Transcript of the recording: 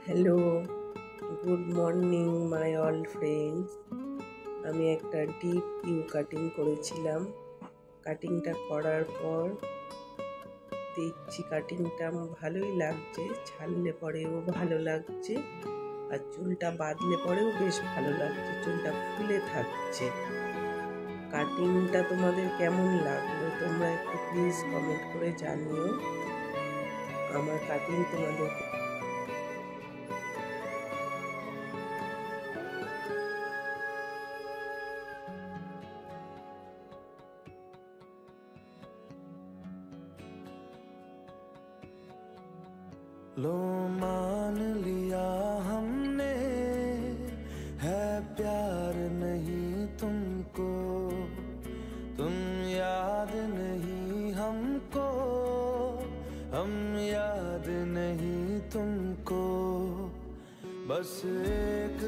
Hello, good morning my all friends. আমি একটা deep U cutting করেছিলাম। কাটিংটা করার পর দেখছি কাটিংটা ভালোই লাগছে, ছাড়লে পরেও ভালো লাগছে, আর চুলটা বাঁধলে পরেও বেশ ভালো লাগছে, চুলটা ফুলে থাকছে। কাটিংটা তোমাদের কেমন লাগলো তোমরা একটু প্লিজ কমেন্ট করে জানিও। আমার কাটিং তোমাদের लो मान लिया हमने, है प्यार नहीं तुमको, तुम याद नहीं हमको, हम याद नहीं तुमको, बस एक